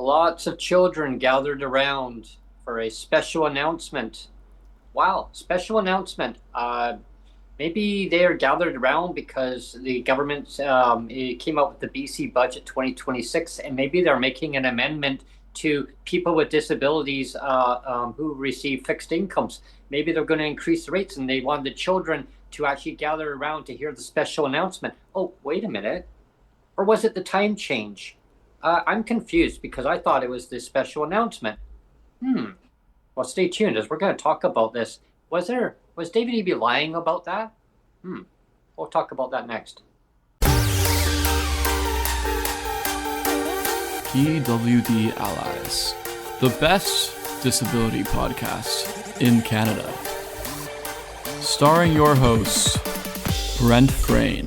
Lots of children gathered around for a special announcement. Wow, special announcement. Maybe they are gathered around because the government it came out with the BC budget 2026, and maybe they're making an amendment to people with disabilities who receive fixed incomes. Maybe they're going to increase the rates, and they want the children to actually gather around to hear the special announcement. Oh, wait a minute. Or was it the time change? I'm confused because I thought it was this special announcement. Well, stay tuned as we're going to talk about this. Was David Eby lying about that? We'll talk about that next. PWD Allies, the best disability podcast in Canada. Starring your hosts, Brent Frayne.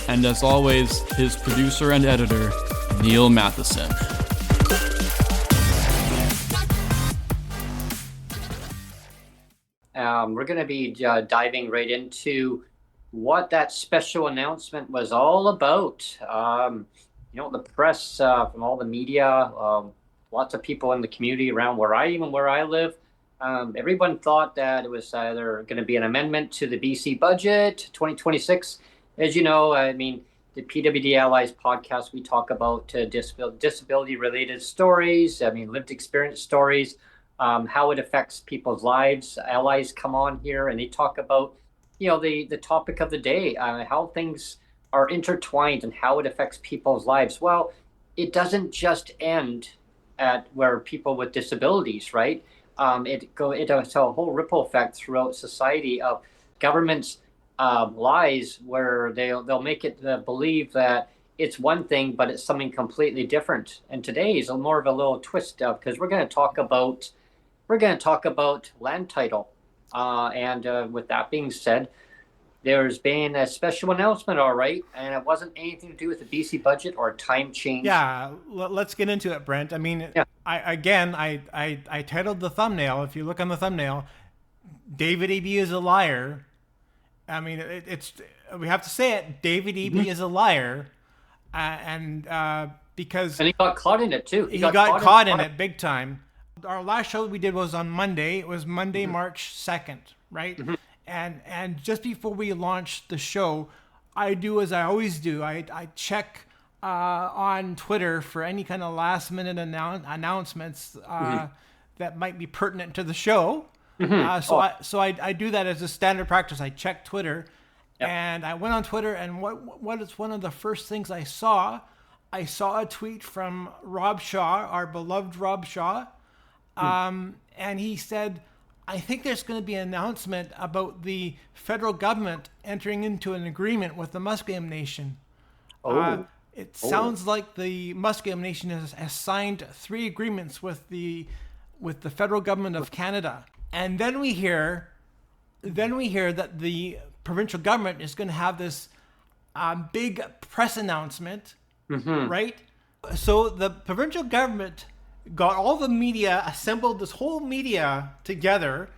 And as always, his producer and editor, Neil Matheson. We're going to be diving right into what that special announcement was all about. The press, from all the media, lots of people in the community around where I live, everyone thought that it was either going to be an amendment to the BC budget 2026. As you know, the PWD Allies podcast, we talk about disability-related stories, lived experience stories, how it affects people's lives. Allies come on here and they talk about, the topic of the day, how things are intertwined and how it affects people's lives. Well, it doesn't just end at where people with disabilities, right? It has a whole ripple effect throughout society of governments lies where they'll make it believe that it's one thing, but it's something completely different. And today is more of a little twist because we're going to talk about land title. And with that being said, there's been a special announcement, all right, and it wasn't anything to do with the BC budget or time change. Yeah, let's get into it, Brent. I titled the thumbnail. If you look on the thumbnail, David Eby is a liar. We have to say it. David Eby is a liar, because he got caught in it too. He got caught in it big time. Our last show we did was on Monday. It was Monday, March 2nd, right? And just before we launched the show, I do as I always do. I check on Twitter for any kind of last minute announcements that might be pertinent to the show. So I do that as a standard practice. I check Twitter, and I went on Twitter, and what is one of the first things I saw? I saw a tweet from Rob Shaw, our beloved Rob Shaw, and he said, I think there's going to be an announcement about the federal government entering into an agreement with the Musqueam Nation. It sounds like the Musqueam Nation has signed 3 agreements with the federal government of Canada. And then we hear that the provincial government is going to have this big press announcement, right? So the provincial government got all the media, assembled this whole media together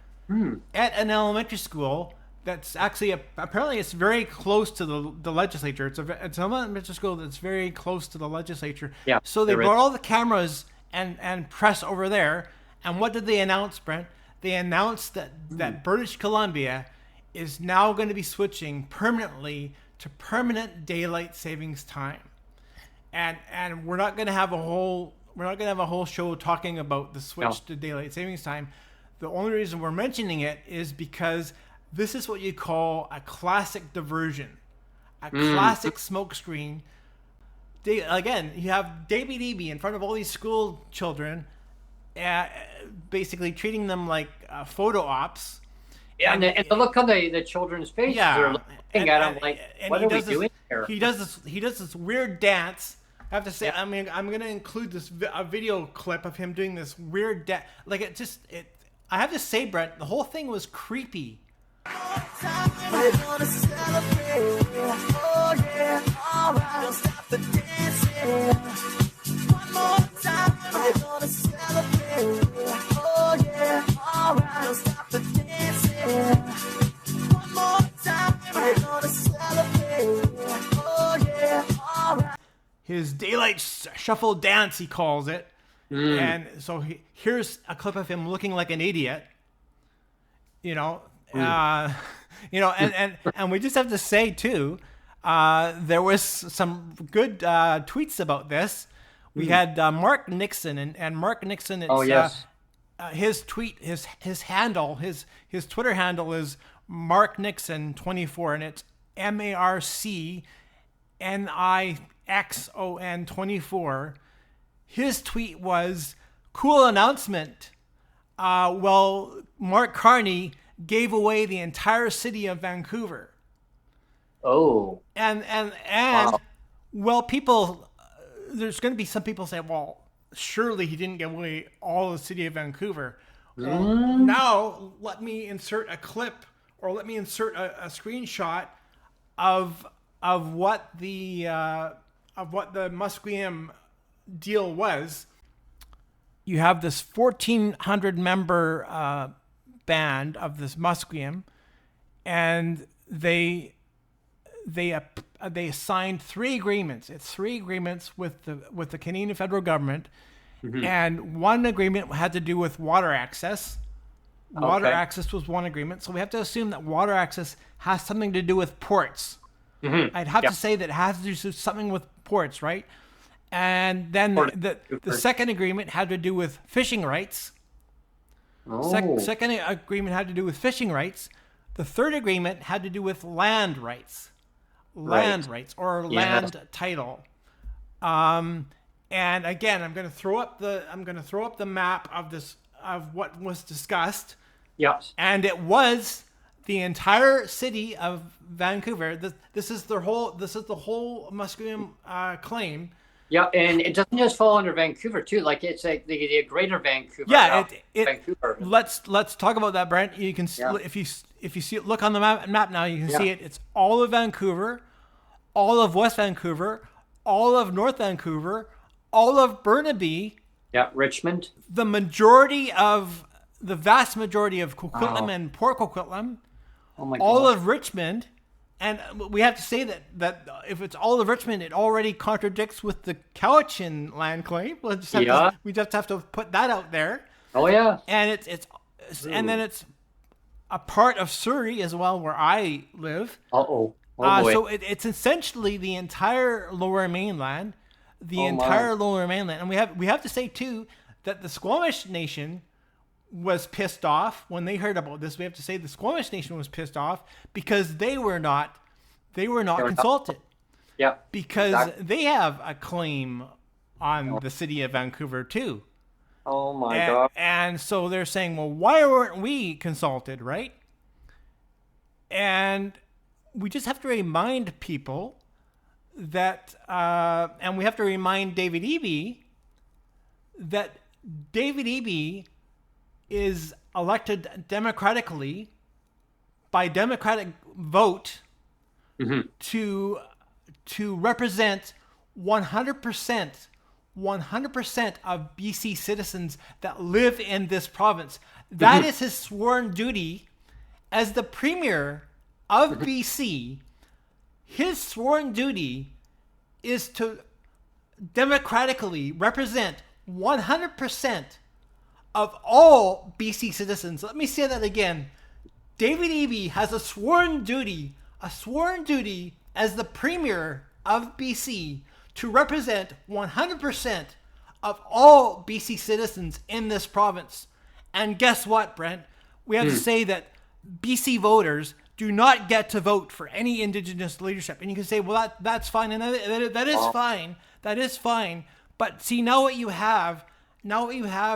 at an elementary school that's actually apparently it's very close to the legislature. It's an elementary school that's very close to the legislature. Yeah. So they brought all the cameras and press over there. And what did they announce, Brent? They announced that British Columbia is now going to be switching permanently to permanent daylight savings time, and we're not going to have a whole show talking about the switch to daylight savings time. The only reason we're mentioning it is because this is what you call a classic diversion, a classic smokescreen. Again, you have David Eby in front of all these school children, basically treating them like photo ops. Yeah, and the look on the children's faces, they're looking at him like, what are we doing here? He does this weird dance. I have to say, I'm going to include this a video clip of him doing this weird dance. I have to say, Brent, the whole thing was creepy. We're gonna celebrate. Oh yeah, alright. Don't stop the dancing. One more time. We're gonna celebrate. Oh yeah, alright. Don't stop the dancing. One more time. We're gonna celebrate. his daylight shuffle dance, he calls it. And so here's a clip of him looking like an idiot. And we just have to say too, there was some good tweets about this. We had Mark Nixon, and Mark Nixon. It's, his tweet, his handle, his Twitter handle is Mark Nixon 24, and it's MarkNixon 24. His tweet was, "Cool announcement. Mark Carney gave away the entire city of Vancouver." Oh. And Wow. people, there's going to be some people say, well, surely he didn't give away all the city of Vancouver. Well, now let me insert a clip, or let me insert a screenshot of what the Musqueam deal was. You have this 1,400 member band of this Musqueam, and they signed 3 agreements. It's 3 agreements with the Canadian federal government, and one agreement had to do with water access. Water access was one agreement, so we have to assume that water access has something to do with ports. I'd have to say that it has to do something with ports, right? And then the second agreement had to do with fishing rights. Second agreement had to do with fishing rights. The third agreement had to do with land rights. Land title. And again, I'm going to throw up the map of what was discussed. Yes. And it was the entire city of Vancouver. This is the whole Musqueam claim. Yeah, and it doesn't just fall under Vancouver too. Like it's like the Greater Vancouver. Yeah, Vancouver. Let's talk about that, Brent. You can if you see it, look on the map now. You can see it. It's all of Vancouver, all of West Vancouver, all of North Vancouver, all of Burnaby. Yeah, Richmond. The vast majority of Coquitlam and Port Coquitlam. Oh my all God. of Richmond. And we have to say that if it's all of Richmond, it already contradicts with the Cowichan land claim. We just have to put that out there. Oh yeah. And and then it's a part of Surrey as well, where I live. Oh so it's essentially the entire Lower Mainland, Lower Mainland, and we have to say too that the Squamish Nation was pissed off when they heard about this. We have to say the Squamish Nation was pissed off because they were not consulted. Yeah. Because they have a claim on the city of Vancouver too. Oh my God. And so they're saying, well, why weren't we consulted, right? And we just have to remind people that, and we have to remind David Eby that David Eby is elected democratically by democratic vote to represent 100% of BC citizens that live in this province. That is his sworn duty as the Premier of BC. His sworn duty is to democratically represent 100% of all BC citizens. Let me say that again. David Eby has a sworn duty as the Premier of BC to represent 100% of all BC citizens in this province. And guess what, Brent? We have to say that BC voters do not get to vote for any Indigenous leadership. And you can say, well, that's fine. And that is fine. That is fine. But see, now what you have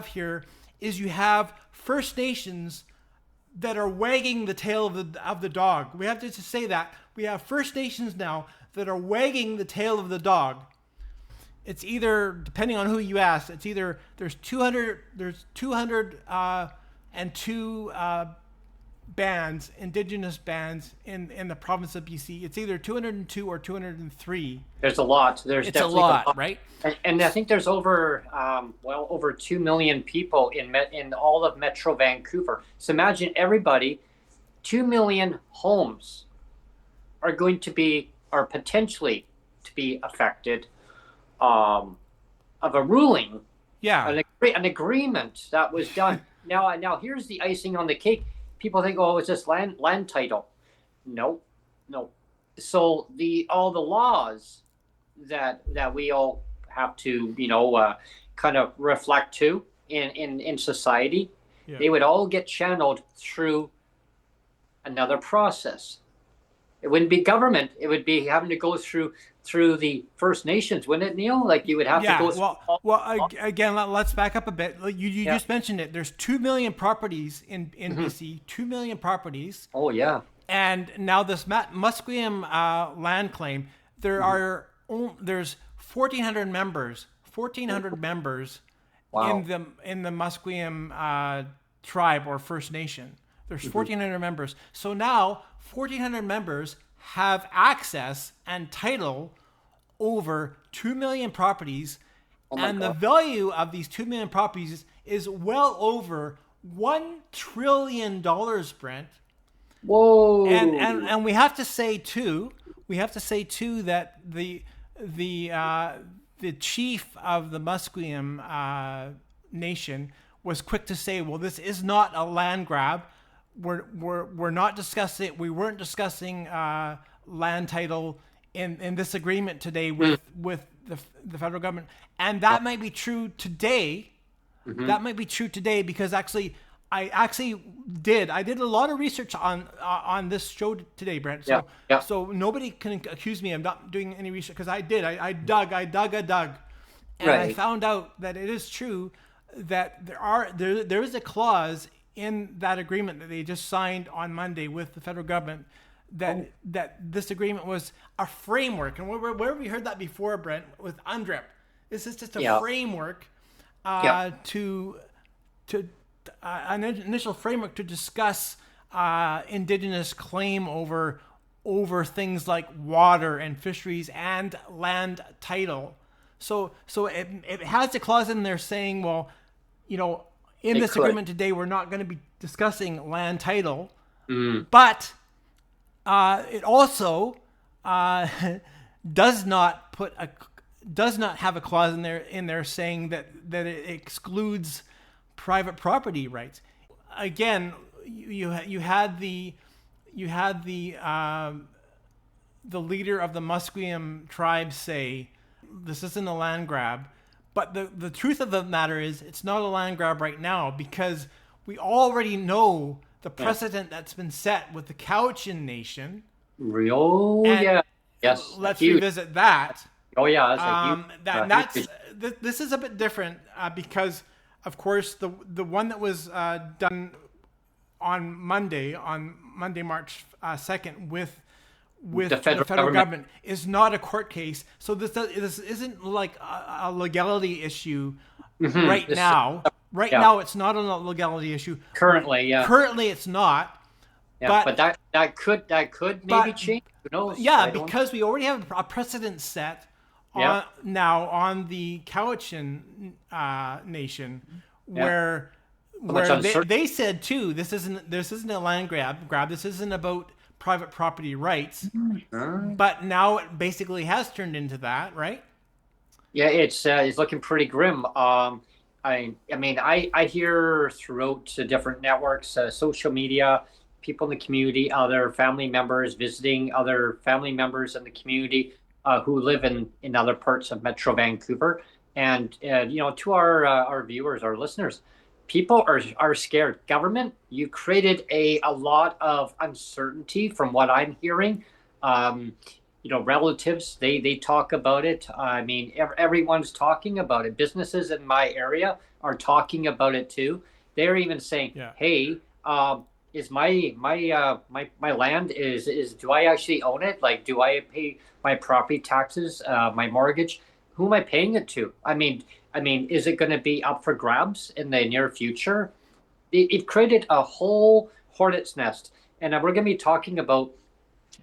here is you have First Nations that are wagging the tail of the dog. We have to say that. We have First Nations now that are wagging the tail of the dog. It's either, depending on who you ask, it's either there's 202 bands, Indigenous bands in the province of BC. It's either 202 or 203. There's a lot. It's a lot, right? And I think there's over 2 million people in all of Metro Vancouver. So imagine everybody, 2 million homes are potentially to be affected. of a ruling, Yeah. an agreement that was done. Now here's the icing on the cake. People think, oh, it's just land title. No, no. So all the laws that we all have to, kind of reflect to in society, they would all get channeled through another process. It wouldn't be government. It would be having to go through the First Nations, wouldn't it, Neil? Like you would have to go through. Again, let's back up a bit. You just mentioned it. There's 2 million properties in BC. 2 million properties. Oh yeah. And now this Musqueam land claim, there's 1,400 members. 1,400 members Wow. in the Musqueam tribe or First Nation. There's 1,400 members. So now 1,400 members have access and title over 2 million properties. And the value of these 2 million properties is well over $1 trillion, Brent. Whoa. And we have to say too that the chief of the Musqueam nation was quick to say, well, this is not a land grab. We're not discussing it. We weren't discussing land title in this agreement today with the federal government, and that might be true today. That might be true today because I did a lot of research on this show today, Brent. So so nobody can accuse me of not doing any research because I did. I dug, and I found out that it is true that there is a clause in that agreement that they just signed on Monday with the federal government that this agreement was a framework. And where have we heard that before, Brent, with UNDRIP? This is just a framework to an initial framework to discuss Indigenous claim over things like water and fisheries and land title. So it has a clause in there saying, well, in this agreement today, we're not going to be discussing land title, but it also does not have a clause in there saying that it excludes private property rights. Again, you had the leader of the Musqueam tribe say this isn't a land grab. But the truth of the matter is it's not a land grab right now because we already know the precedent that's been set with the Cowichan Nation. Yes. Let's revisit that. Oh yeah. This is a bit different because, of course, the one that was done on Monday, March 2nd, with the federal government is not a court case. So this isn't like a legality issue right now. Now, it's not a legality issue. Currently, it's not. Yeah, but that could maybe change. Who knows? Yeah, because we already have a precedent set on the Cowichan Nation where they said too, this isn't a land grab. This isn't about private property rights, but now it basically has turned into that, right? Yeah, it's looking pretty grim. I mean, I hear throughout different networks, social media, people in the community, other family members visiting other family members in the community who live in other parts of Metro Vancouver, and to our viewers, our listeners. People are scared. Government, you created a lot of uncertainty from what I'm hearing. Relatives, they talk about it. I mean, everyone's talking about it. Businesses in my area are talking about it too. They're even saying, "Hey, is my land is do I actually own it? Like, do I pay my property taxes, my mortgage? Who am I paying it to? I mean, is it going to be up for grabs in the near future?" It created a whole hornet's nest, and we're going to be talking about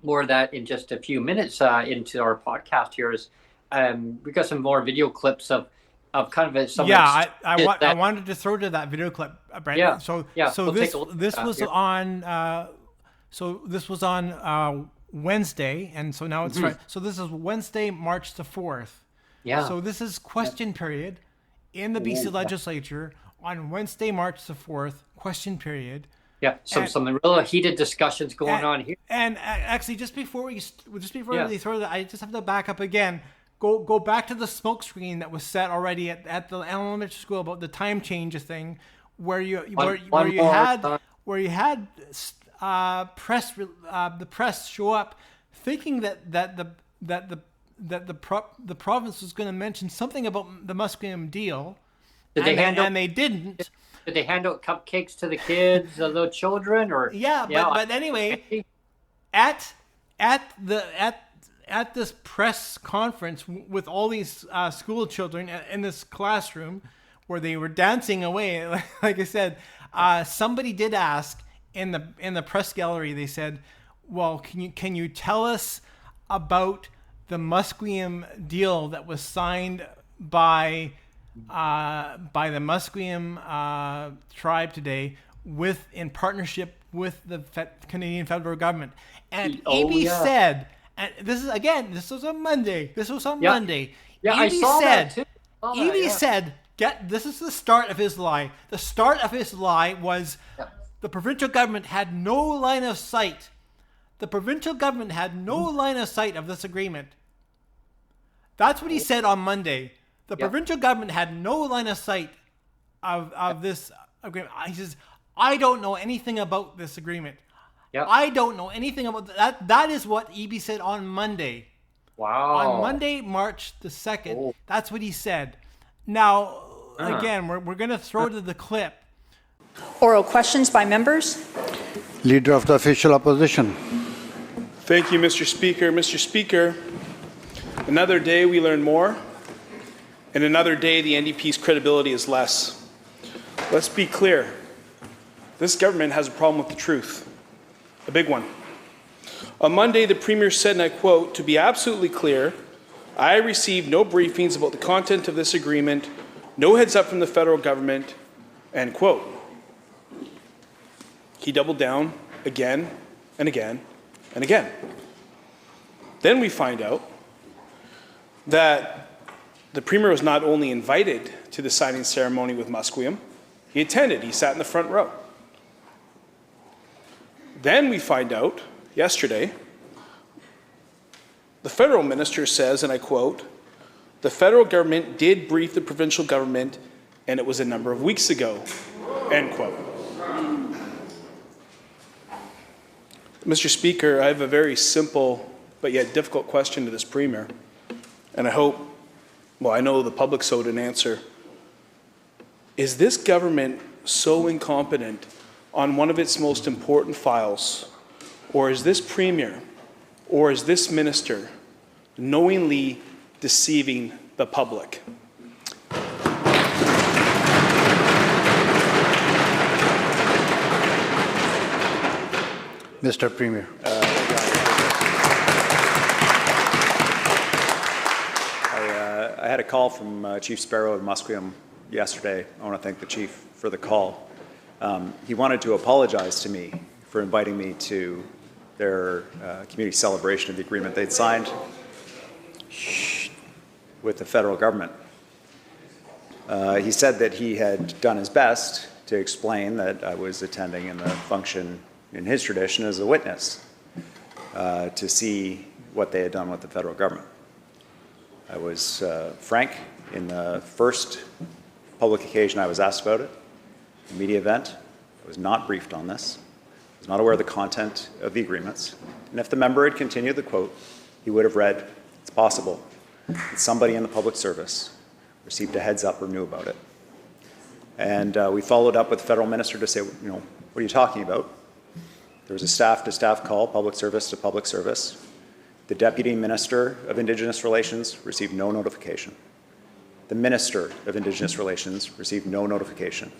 more of that in just a few minutes into our podcast here. We got some more video clips of kind of some. Yeah, I wanted to throw to that video clip, Brent. Yeah. So we'll this was on Wednesday, and so now it's Friday. So this is Wednesday, March the 4th. Yeah. So this is question period in the BC Legislature on Wednesday, March the 4th, question period. Yeah, some real heated discussions going on here. And actually, just before we Yeah. throw that, I just have to back up again. Go back to the smoke screen that was set already at the elementary school about the time change thing, where you had the press show up thinking that the province was going to mention something about the Musqueam deal, and they didn't. Did they hand out cupcakes to the kids, the little children, or? But anyway, at this press conference with all these school children in this classroom where they were dancing away, like I said, somebody did ask in the press gallery. They said, "Well, can you tell us about the Musqueam deal that was signed by the Musqueam tribe today, in partnership with the Canadian federal government?" And Eby said, and this was on Monday. Monday. Yeah, I saw that too. Eby said, this is the start of his lie. The start of his lie was the provincial government had no line of sight. The provincial government had no line of sight of this agreement. That's what he said on Monday. The provincial government had no line of sight of this agreement. He says, I don't know anything about this agreement. Yep. I don't know anything about that. That is what Eby said on Monday. Wow. On Monday, March the 2nd, that's what he said. Now, again, we're going to throw to the clip. Oral questions by members. Leader of the Official Opposition. Thank you, Mr. Speaker. Mr. Speaker, another day we learn more, and another day the NDP's credibility is less. Let's be clear. This government has a problem with the truth. A big one. On Monday, the Premier said, and I quote, "To be absolutely clear, I received no briefings about the content of this agreement, no heads up from the federal government," end quote. He doubled down again and again and again. Then we find out that the Premier was not only invited to the signing ceremony with Musqueam, he attended, he sat in the front row. Then we find out, yesterday, the federal minister says, and I quote, "The federal government did brief the provincial government, and it was a number of weeks ago," end quote. Mr. Speaker, I have a very simple but yet difficult question to this Premier, and I know the public's owed an answer. Is this government so incompetent on one of its most important files, or is this Premier, or is this minister knowingly deceiving the public? Mr. Premier. I had a call from Chief Sparrow of Musqueam yesterday. I want to thank the Chief for the call. He wanted to apologize to me for inviting me to their community celebration of the agreement they'd signed with the federal government. He said that he had done his best to explain that I was attending in the function in his tradition as a witness to see what they had done with the federal government. I was frank in the first public occasion I was asked about it, the media event. I was not briefed on this. I was not aware of the content of the agreements. And if the member had continued the quote, he would have read, it's possible that somebody in the public service received a heads up or knew about it. And we followed up with the federal minister to say, what are you talking about? There was a staff-to-staff call, public service to public service. The Deputy Minister of Indigenous Relations received no notification. The Minister of Indigenous Relations received no notification.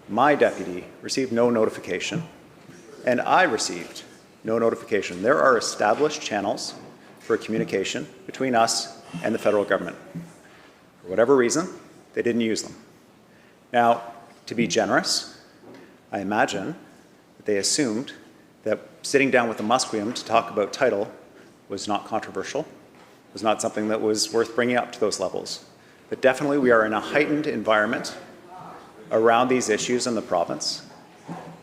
My deputy received no notification, and I received no notification. There are established channels for communication between us and the federal government. For whatever reason, they didn't use them. Now, to be generous, I imagine that they assumed that sitting down with the Musqueam to talk about title was not controversial, was not something that was worth bringing up to those levels. But definitely we are in a heightened environment around these issues in the province.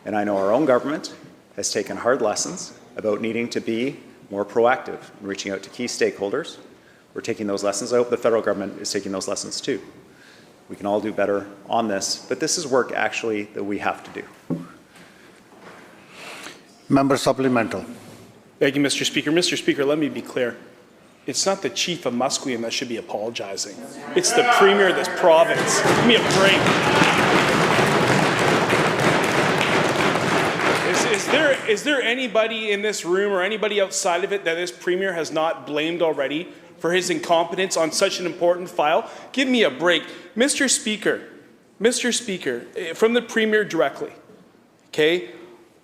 And I know our own government has taken hard lessons about needing to be more proactive in reaching out to key stakeholders. We're taking those lessons. I hope the federal government is taking those lessons too. We can all do better on this, but this is work actually that we have to do. Member supplemental. Thank you, Mr. Speaker. Mr. Speaker, let me be clear. It's not the chief of Musqueam that should be apologizing. It's the premier of this province. Give me a break. Is there anybody in this room or anybody outside of it that this premier has not blamed already for his incompetence on such an important file? Give me a break. Mr. Speaker, from the premier directly, okay?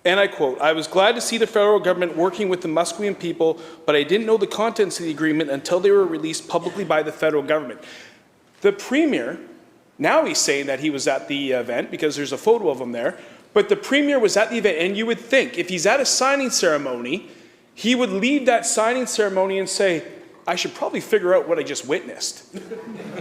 And I quote, "I was glad to see the federal government working with the Musqueam people, but I didn't know the contents of the agreement until they were released publicly by the federal government." The premier, now he's saying that he was at the event because there's a photo of him there, but the premier was at the event, and you would think if he's at a signing ceremony, he would leave that signing ceremony and say, "I should probably figure out what I just witnessed."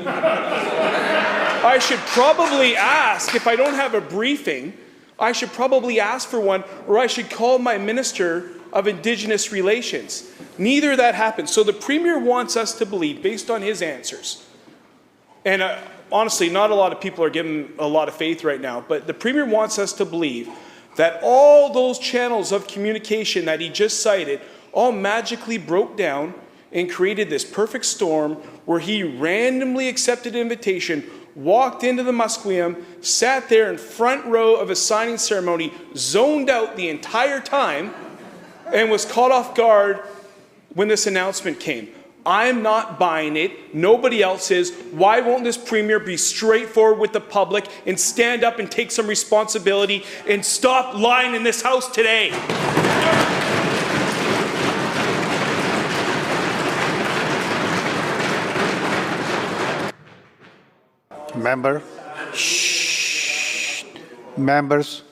I should probably ask, if I don't have a briefing, I should probably ask for one, or I should call my Minister of Indigenous Relations. Neither of that happened. So the Premier wants us to believe, based on his answers, and honestly, not a lot of people are giving a lot of faith right now, but the Premier wants us to believe that all those channels of communication that he just cited all magically broke down and created this perfect storm where he randomly accepted an invitation, walked into the Musqueam, sat there in front row of a signing ceremony, zoned out the entire time, and was caught off guard when this announcement came. I'm not buying it. Nobody else is. Why won't this premier be straightforward with the public and stand up and take some responsibility and stop lying in this house today? Member. Shh. Members,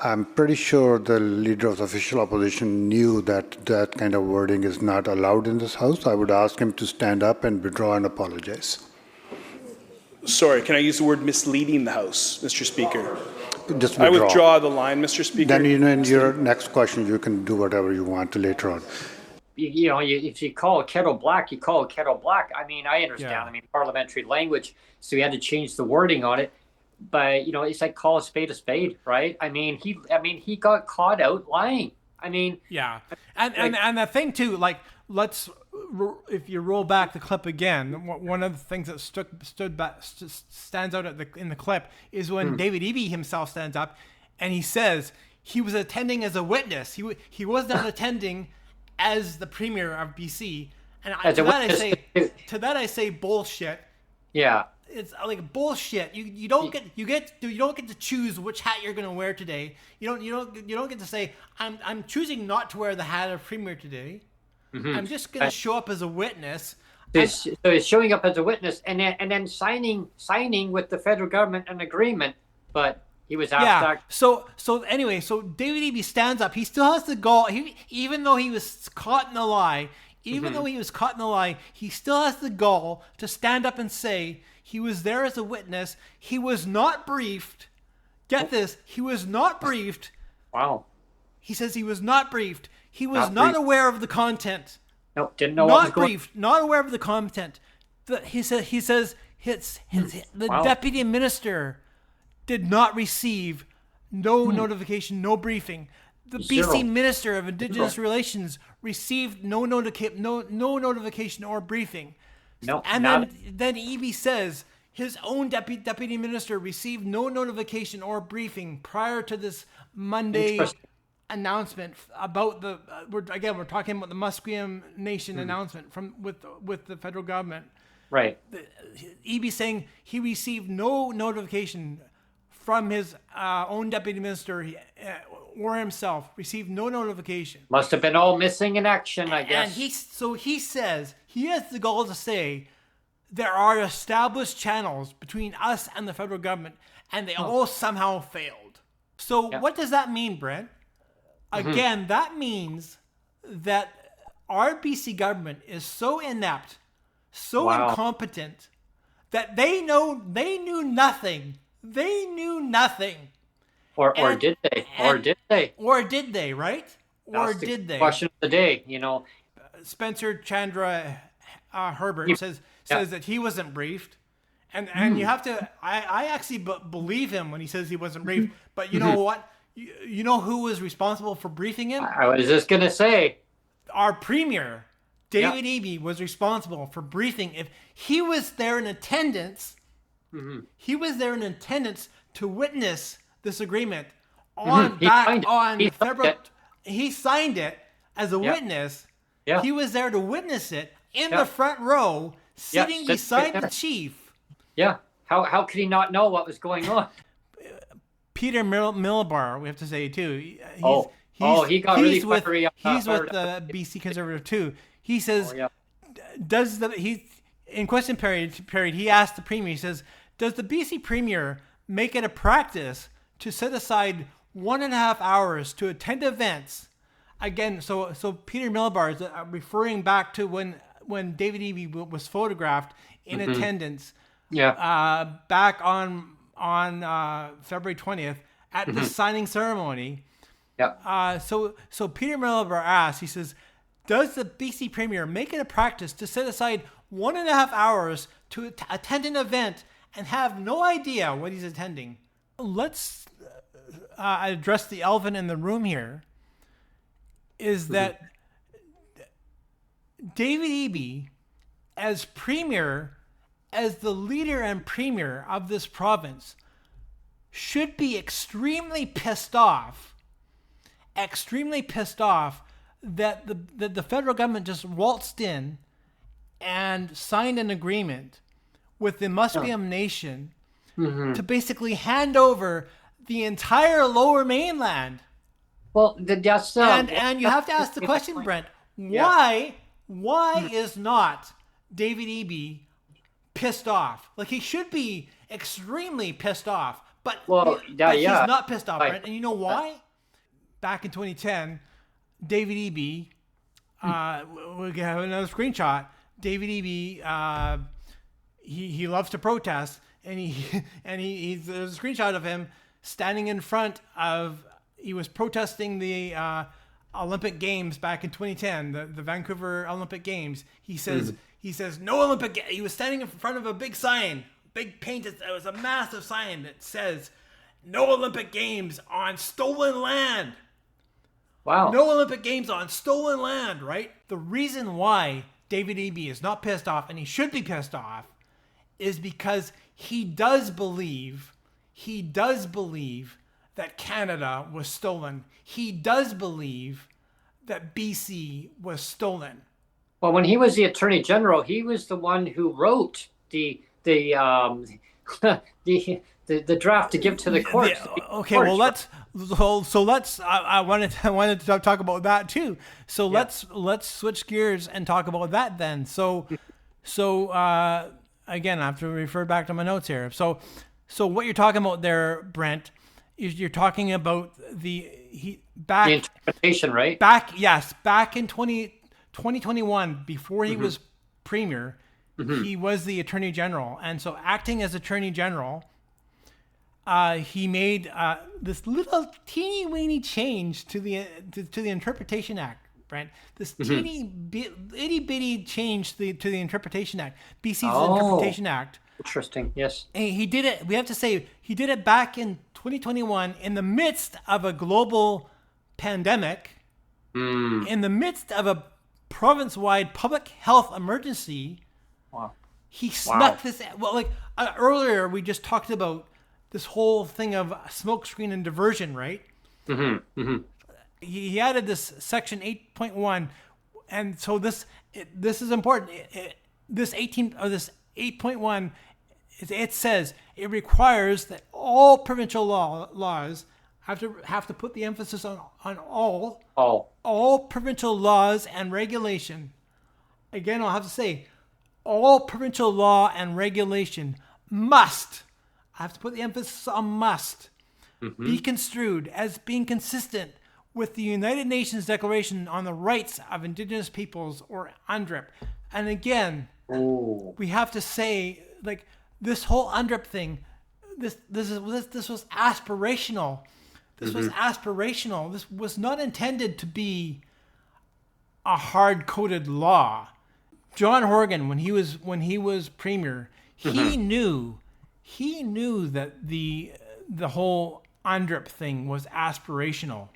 I'm pretty sure the leader of the official opposition knew that that kind of wording is not allowed in this house. I would ask him to stand up and withdraw and apologize. Sorry, can I use the word misleading the House, Mr. Speaker? Just I withdraw the line, Mr. Speaker. Then in your next question, you can do whatever you want later on. If you call a kettle black, you call a kettle black. I mean, I understand. Yeah. I mean, parliamentary language, so we had to change the wording on it. But it's like call a spade, right? I mean, he got caught out lying. I mean, yeah, and the thing too, like if you roll back the clip again, one of the things that stands out in the clip is when David Eby himself stands up and he says he was attending as a witness. He was not attending as the Premier of BC, and to that I say bullshit. Yeah. It's like bullshit. You don't get to choose which hat you're going to wear today. You don't get to say I'm choosing not to wear the hat of Premier today. Mm-hmm. I'm just going to show up as a witness. So he's showing up as a witness and then signing with the federal government an agreement, but he was asked. Yeah. So anyway, David Eby stands up. He still has the gall. Even though he was caught in a lie, he still has the gall to stand up and say he was there as a witness. He was not briefed. Get this. He was not briefed. Wow. He says he was not briefed. He was not aware of the content. No, didn't know. Not briefed. Not aware of the content. He says the deputy minister did not receive no notification, no briefing. The BC Minister of Indigenous Relations received no notification or briefing. No, and then Eby says his own deputy minister received no notification or briefing prior to this Monday announcement about the. We're talking about the Musqueam Nation announcement with the federal government. Right. Eby saying he received no notification from his own deputy minister or himself. Received no notification. Must have been all missing in action, I guess. And he says he has the gall to say there are established channels between us and the federal government, and they all somehow failed. So what does that mean, Brent? Again, that means that our BC government is so inept, so Wow. incompetent that they knew nothing. They knew nothing. Or And- did they? and- Or did they? Or did they, right? Or That's the did they? question of the day, you know. Spencer Chandra Herbert He- says yeah. that he wasn't briefed. And you have to, I actually believe him when he says he wasn't briefed. But you know what? You know who was responsible for briefing him? I was just going to say, Our Premier, David Eby, was responsible for briefing. If he was there in attendance, he was there in attendance to witness this agreement on He signed it. on He signed February. it. He signed it as a witness. Yeah. He was there to witness it in Yeah. the front row, Yeah, sitting sitting beside right the there. chief. yeah, how could he not know what was going on? Peter Millibar, we have to say too. He got really he's with, fiery up he's that with the BC Conservative too. He says, Oh, yeah. in question period he asked the Premier. He says, does the BC Premier make it a practice to set aside 1.5 hours to attend events? Again, so Peter Millibar is referring back to when David Eby was photographed in attendance. Yeah. Back on February 20th at the signing ceremony. Yeah. So Peter Millibar asked, he says, does the BC Premier make it a practice to set aside 1.5 hours to attend an event and have no idea what he's attending? Let's address the elephant in the room here, is that David Eby, as Premier, as the leader and Premier of this province, should be extremely pissed off that the federal government just waltzed in and signed an agreement with the Musqueam Nation to basically hand over the entire Lower Mainland. Well, that's And you have to ask the question, Brent, why is not David Eby pissed off? Like, he should be extremely pissed off, but he's not pissed off, Brent. And you know why? Back in 2010, David Eby, we have another screenshot. David Eby, he loves to protest, and there's a screenshot of him standing in front of. He was protesting the Olympic Games back in 2010, the Vancouver Olympic Games. He says no Olympic. He was standing in front of a big sign, big painted. It was a massive sign that says no Olympic Games on stolen land. Wow. No Olympic Games on stolen land, right? The reason why David Eby is not pissed off, and he should be pissed off, is because he does believe that Canada was stolen. He does believe that BC was stolen. Well, when he was the Attorney General, he was the one who wrote the draft to give to the courts. Okay, well let's. I wanted to talk about that too. So let's switch gears and talk about that then. So again, I have to refer back to my notes here. So what you're talking about there, Brent, is you're talking about the interpretation, right? Back in 2021, before he was Premier, he was the Attorney General, and so acting as Attorney General, he made this little teeny weeny change to the Interpretation Act, Brent. This itty bitty change to the Interpretation Act, BC's Interpretation Act. Interesting. Yes. And he did it. We have to say he did it back in 2021 in the midst of a global pandemic, in the midst of a province-wide public health emergency. Wow. He snuck this. Well, like earlier, we just talked about this whole thing of smokescreen and diversion, right? He added this section 8.1, and so this is important. This 8.1. It says it requires that all provincial laws have to put the emphasis on all provincial laws and regulation. Again, I'll have to say, all provincial law and regulation must. I have to put the emphasis on must be construed as being consistent with the United Nations Declaration on the Rights of Indigenous Peoples, or UNDRIP. And again, we have to say, like, this whole UNDRIP thing, this was aspirational. This was aspirational. This was not intended to be a hard-coded law. John Horgan, when he was premier, he knew that the whole UNDRIP thing was aspirational.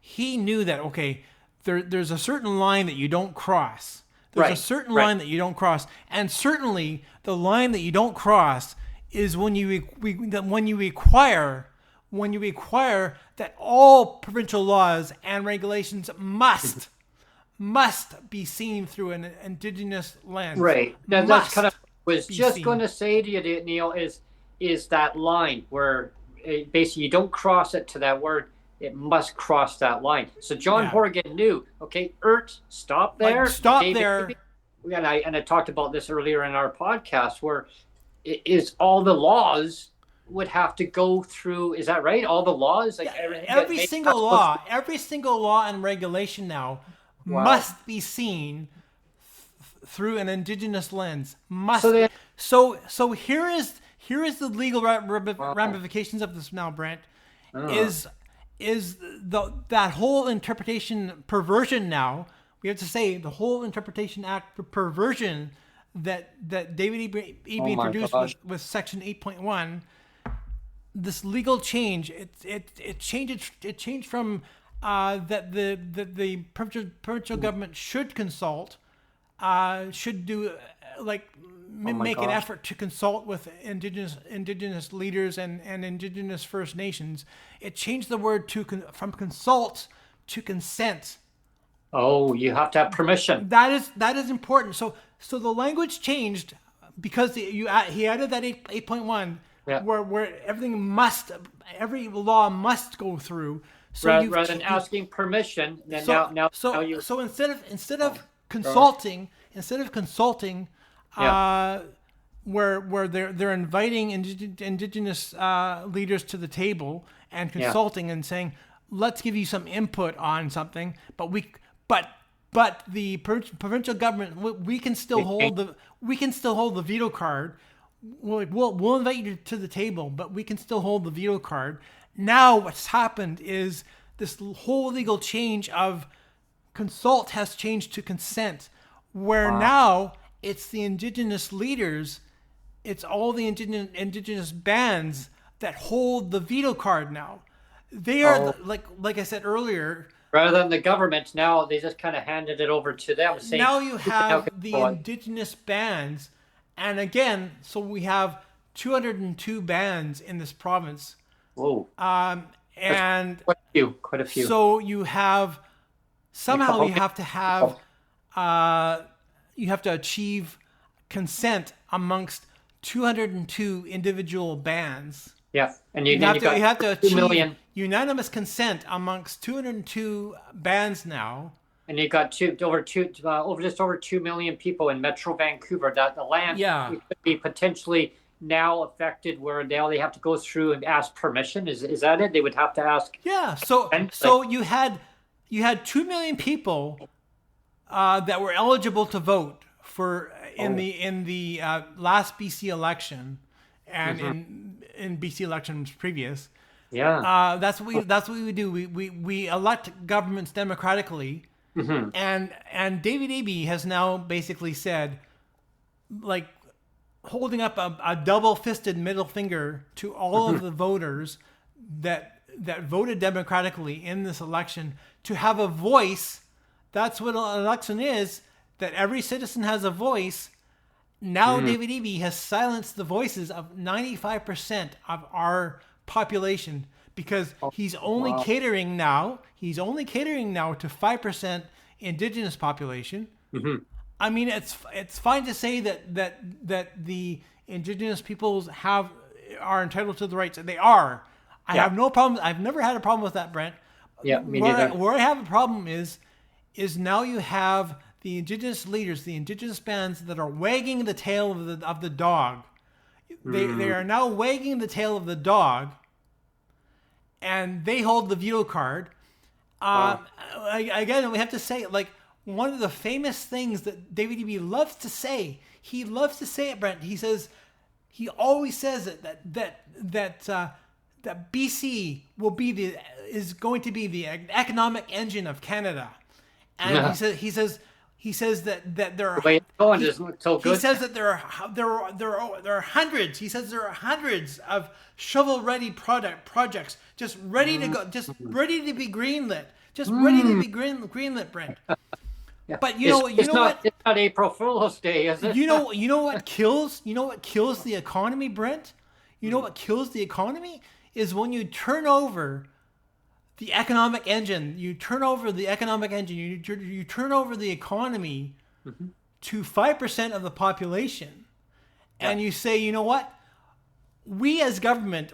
He knew that, okay, there's a certain line that you don't cross. There's a certain line that you don't cross, and certainly the line that you don't cross is when you require that all provincial laws and regulations must be seen through an Indigenous lens. Right. That's kind of was just going to say to you, Neil, is that line where basically you don't cross it to that word. It must cross that line. So John Horgan knew, okay, stop there. Stop David there. Eby, and I talked about this earlier in our podcast, where it is all the laws would have to go through. Is that right? All the laws, like every single law and regulation now must be seen through an Indigenous lens. So here is the legal ramifications of this now, Brent. Is that whole interpretation perversion now? We have to say the whole Interpretation Act perversion that David Eby introduced with Section 8.1. This legal change, it changed from that the provincial government should consult, should do make an effort to consult with indigenous leaders and Indigenous First Nations. It changed the word from consult to consent. Oh, you have to have permission. That is important. So the language changed because he added that 8.1 where every law must go through. So rather than asking permission, then so instead of consulting, where they're inviting Indigenous leaders to the table and consulting and saying, let's give you some input on something, but the provincial government, we can still hold the veto card. We'll invite you to the table, but we can still hold the veto card. Now what's happened is this whole legal change of consult has changed to consent, where now it's the Indigenous leaders, it's all the Indigenous bands that hold the veto card now. They are, like I said earlier, rather than the government, now they just kind of handed it over to them. Saying, now you have the Indigenous bands, and again, so we have 202 bands in this province. Whoa. And quite a few. So you have somehow you have to achieve consent amongst 202 individual bands. Yeah, and you have to achieve 2 million. Unanimous consent amongst 202 bands now. And you got just over 2 million people in Metro Vancouver. That the land could be potentially now affected, where now they have to go through and ask permission. Is that it? They would have to ask. Yeah. So you had 2 million people that were eligible to vote in the last BC election and in BC elections previous. Yeah. That's what we do. We elect governments democratically, and David Eby has now basically said, like, holding up a double-fisted middle finger to all of the voters that voted democratically in this election to have a voice. That's what an election is, that every citizen has a voice. Now David Eby has silenced the voices of 95% of our population because he's only catering now to 5% Indigenous population. I mean, it's fine to say that the Indigenous peoples are entitled to the rights. They are. I have no problem. I've never had a problem with that, Brent. Yeah, me neither. Where I have a problem is now you have the Indigenous leaders, the Indigenous bands that are wagging the tail of the dog. They are now wagging the tail of the dog, and they hold the veto card. Again, we have to say, like, one of the famous things that David Eby loves to say, he loves to say it, Brent. He always says it, that BC is going to be the economic engine of Canada, and he says that there are. The way it's going isn't so good. He says that there are hundreds. He says there are hundreds of shovel-ready projects just ready to go, just ready to be greenlit, ready to be greenlit, Brent. Yeah. But it's not April Fool's Day, is it? You know what kills the economy, Brent? You know what kills the economy is when you turn over the economic engine. You turn over the economic engine. You turn over the economy to 5% of the population, and you say, you know what? We as government,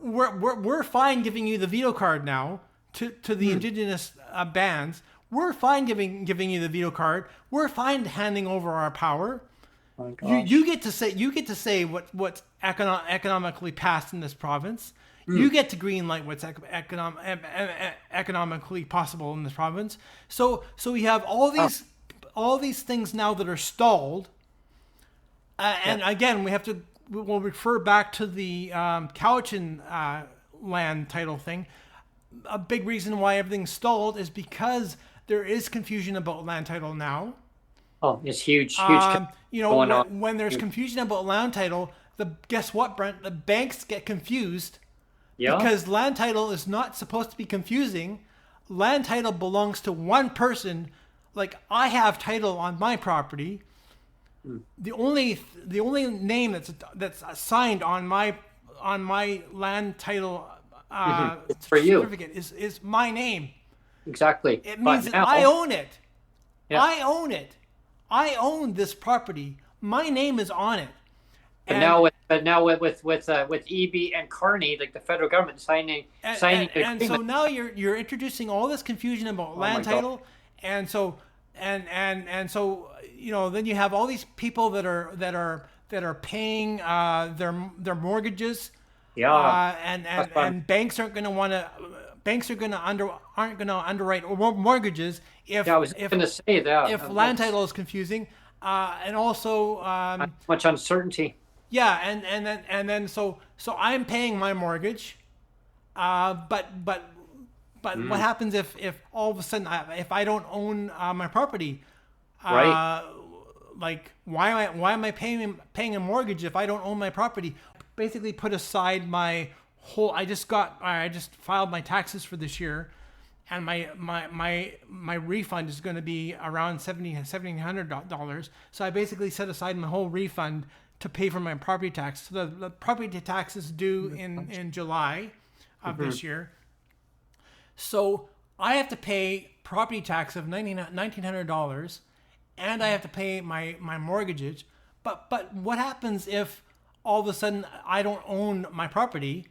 we're fine giving you the veto card now to the Indigenous bands. We're fine giving you the veto card. We're fine handing over our power. You get to say what's economically passed in this province. You get to greenlight what's economically possible in this province. So we have all these things now that are stalled. And again, we'll refer back to the Cowichan land title thing. A big reason why everything's stalled is because there is confusion about land title now. Oh, it's huge. When there's confusion about land title, guess what, Brent? The banks get confused because land title is not supposed to be confusing. Land title belongs to one person. Like, I have title on my property. The only name that's assigned on my land title certificate is my name. Exactly. It means that I own it. Yeah. I own it. I own this property. My name is on it. But now with Eby and Carney, like the federal government signing, and so now you're introducing all this confusion about land title, and so then you have all these people that are paying their mortgages. Yeah. And banks aren't going to want to. Banks aren't going to underwrite mortgages if land title is confusing, and also much uncertainty. Yeah, and then so I'm paying my mortgage, but what happens if all of a sudden if I don't own my property? Right. Like, why am I paying a mortgage if I don't own my property? Basically, put aside my whole. I just filed my taxes for this year, and my refund is going to be around $1,700. So I basically set aside my whole refund to pay for my property tax. So the property tax is due in July of this year. So I have to pay property tax of $1,900, and I have to pay my mortgages. But what happens if all of a sudden I don't own my property?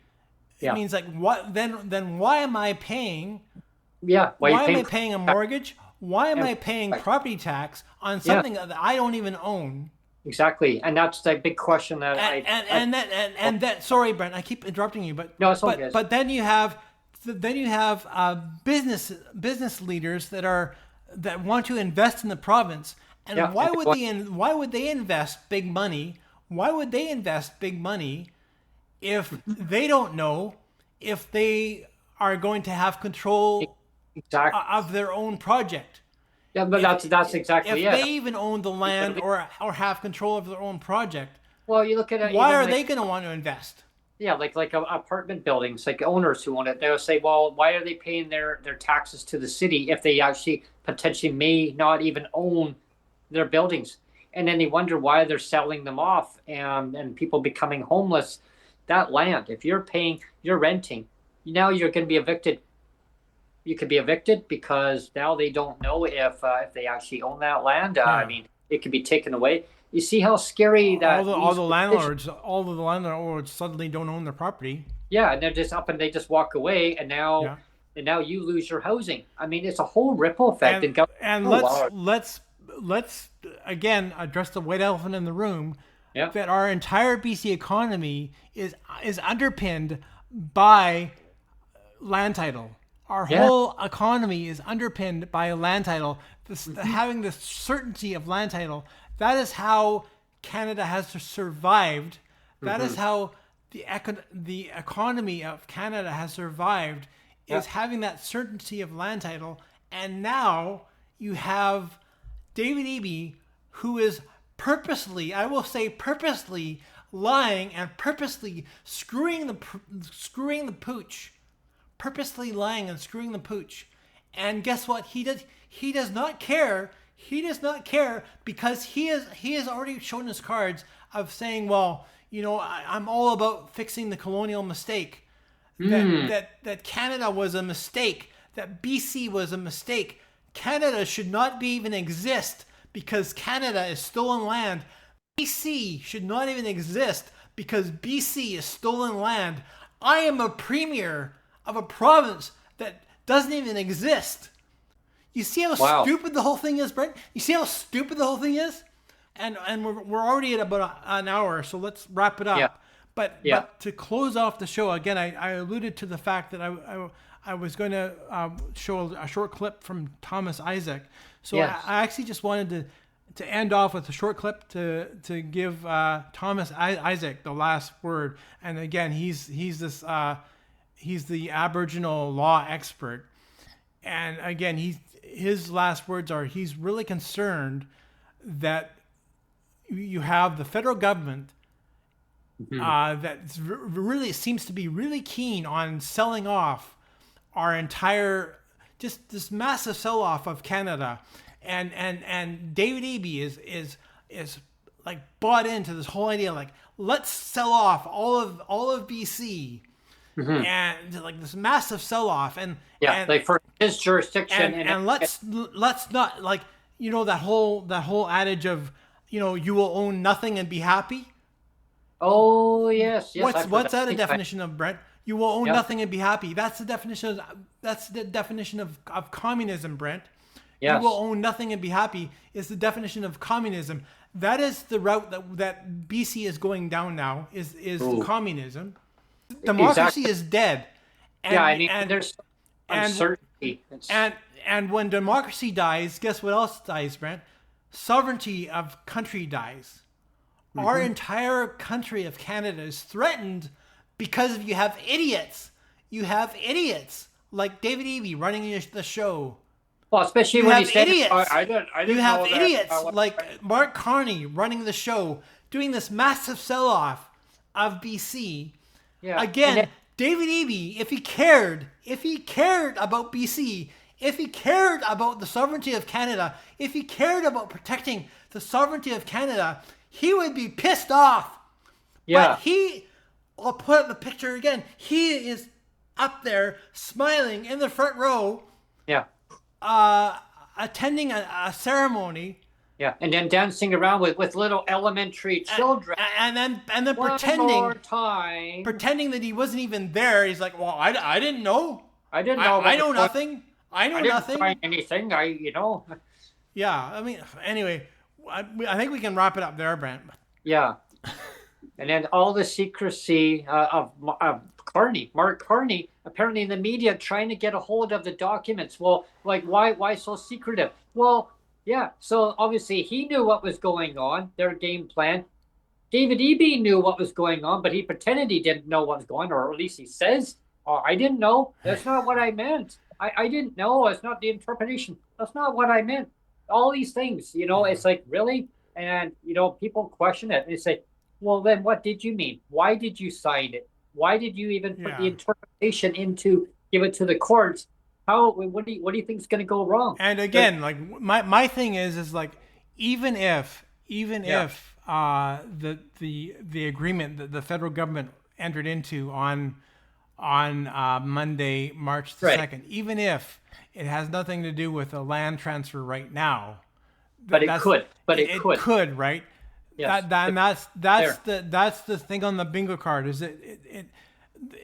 It means, like, what then why am I paying? Yeah. Why am I paying a mortgage? Why am I paying property tax on something that I don't even own? Exactly, and that's the big question that that. Sorry, Brent, I keep interrupting you, but no, it's all good. But then you have business leaders that want to invest in the province, and why would they invest big money? Why would they invest big money if they don't know if they are going to have control of their own project? Yeah, but that's exactly it. If they even own the land or have control of their own project, well, you look at it. Why are they going to want to invest? Yeah, like apartment buildings, like owners who own it, they'll say, well, why are they paying their taxes to the city if they actually potentially may not even own their buildings? And then they wonder why they're selling them off and people becoming homeless. That land, if you're renting, now you're going to be evicted. You could be evicted because now they don't know if they actually own that land. I mean, it could be taken away. You see how scary that all the landlords suddenly don't own their property. Yeah, and they're just up and they just walk away, and now you lose your housing. I mean, it's a whole ripple effect. Let's again address the white elephant in the room. Yeah. That our entire BC economy is underpinned by land title. Our Yeah. whole economy is underpinned by a land title. Having the certainty of land title, that is how Canada has survived. That is how the economy of Canada has survived, is having that certainty of land title. And now you have David Eby, who is purposely, I will say purposely, lying and purposely screwing the pooch. Purposely lying and screwing the pooch. And guess what? He does not care. He does not care, because he has already shown his cards of saying, well, you know, I'm all about fixing the colonial mistake. That Canada was a mistake. That BC was a mistake. Canada should not even exist because Canada is stolen land. BC should not even exist because BC is stolen land. I am a premier of a province that doesn't even exist. You see how stupid the whole thing is, Brent? You see how stupid the whole thing is? And we're already at about an hour, so let's wrap it up. Yeah. But to close off the show, again, I alluded to the fact that I was going to show a short clip from Thomas Isaac. So Yes. I actually just wanted to end off with a short clip to give Thomas Isaac the last word. And again, he's the Aboriginal law expert. And again, his last words are, he's really concerned that you have the federal government that really seems to be really keen on selling off our entire, just this massive sell-off of Canada. And David Eby is like bought into this whole idea, like, let's sell off all of BC. And like this massive sell-off, and like for his jurisdiction, and let's not, like, you know, that whole adage of, you know, you will own nothing and be happy. Oh yes, What's that a definition of, Brent? You will own nothing and be happy. That's the definition of communism, Brent. Yes. You will own nothing and be happy is the definition of communism. That is the route that BC is going down now. Is communism. Democracy is dead. And there's uncertainty. And when democracy dies, guess what else dies, Brent? Sovereignty of country dies. Our entire country of Canada is threatened because you have idiots. You have idiots like David Eby running the show. Well, especially when you said idiots. I didn't You have know that, idiots like Mark Carney running the show, doing this massive sell-off of BC. Yeah. Again, David Eby, if he cared about BC, if he cared about the sovereignty of Canada, if he cared about protecting the sovereignty of Canada, he would be pissed off. Yeah. But I'll put up the picture again. He is up there smiling in the front row, Yeah. attending a ceremony. Yeah, and then dancing around with little elementary children. And then One more time. pretending that he wasn't even there. He's like, well, I didn't know. I didn't know. I know nothing. I know I didn't nothing. find anything. Yeah, I mean, anyway, I think we can wrap it up there, Brent. Yeah. And then all the secrecy of Mark Carney, apparently in the media trying to get a hold of the documents. Well, like, why so secretive? Well, yeah, so obviously he knew what was going on, their game plan. David Eby knew what was going on, but he pretended he didn't know what was going on, or at least he says, oh, I didn't know. That's not what I meant. I didn't know. It's not the interpretation. That's not what I meant. All these things, it's like, really? And, people question it. They say, well, then what did you mean? Why did you sign it? Why did you even put the interpretation give it to the courts? What do you think is going to go wrong? And again, like my thing is like, even if the agreement that the federal government entered into on Monday, March the 2nd, even if it has nothing to do with a land transfer right now, but it could. It could, right? Yes. That's the thing on the bingo card. Is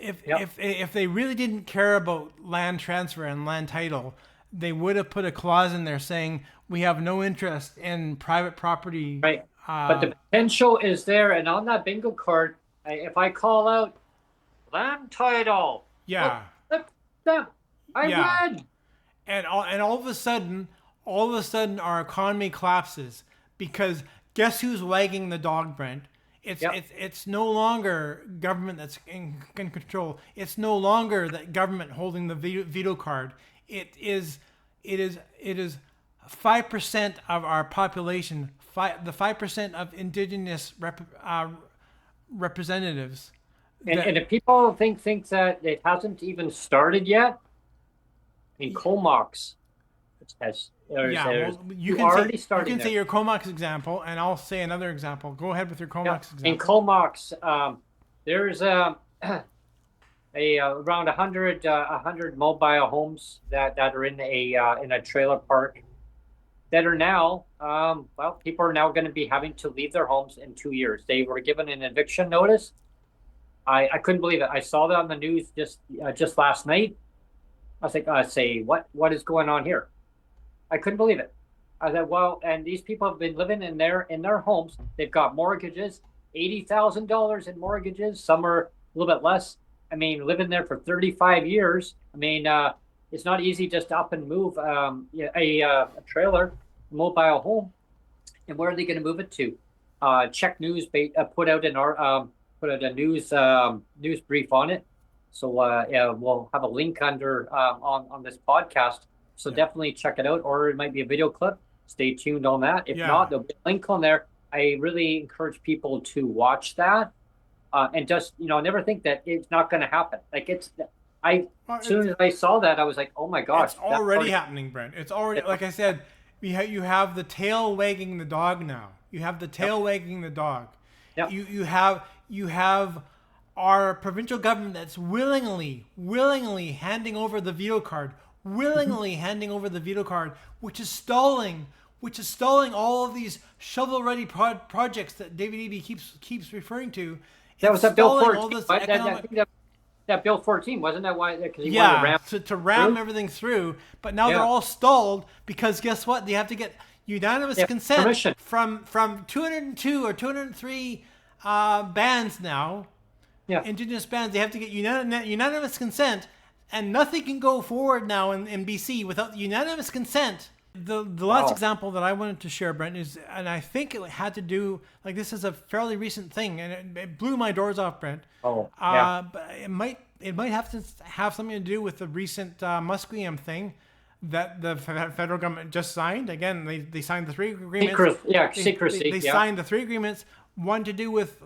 if they really didn't care about land transfer and land title, they would have put a clause in there saying we have no interest in private property. Right. But the potential is there, and on that bingo card, if I call out land title, yeah, I read. And all of a sudden, our economy collapses because guess who's wagging the dog, Brent? It's no longer government that's in control. It's no longer that government holding the veto card. It is 5% of our population, the 5% of Indigenous representatives. And if people think that it hasn't even started yet, in Comox, you can say your Comox example, and I'll say another example. Go ahead with your Comox example. In Comox, there's around 100 mobile homes that are in a trailer park that are now people are now going to be having to leave their homes in 2 years. They were given an eviction notice. I couldn't believe it. I saw that on the news just last night. I was like, what is going on here? I couldn't believe it. I said, well, and these people have been living in their homes. They've got mortgages, $80,000 in mortgages. Some are a little bit less. I mean, living there for 35 years. I mean, it's not easy just up and move a trailer, mobile home. And where are they going to move it to? Czech News put out a news brief on it. So we'll have a link under on this podcast. So definitely check it out, or it might be a video clip. Stay tuned on that. If not, there'll be a link on there. I really encourage people to watch that and just never think that it's not going to happen. Like as soon as I saw that, I was like, oh my gosh, it's already happening, Brent. It's already, like I said, you have the tail wagging the dog now. You have the tail wagging the dog. Yep. You have our provincial government that's willingly handing over the veto card, handing over the veto card, which is stalling all of these shovel-ready projects that David Eby keeps referring to. That was that Bill 14. That Bill 14, wasn't that why? Because he wanted to ram everything through. But now they're all stalled because guess what? They have to get unanimous consent permission from 202 or 203 bands now. Yeah. Indigenous bands, they have to get unanimous consent, and nothing can go forward now in BC without unanimous consent. The last example that I wanted to share, Brent, is, and I think it had to do, like, this is a fairly recent thing, and it blew my doors off, Brent. But it might have to have something to do with the recent Musqueam thing that the federal government just signed. Again, they signed the 3 agreements. Secrecy. They signed the 3 agreements. One to do with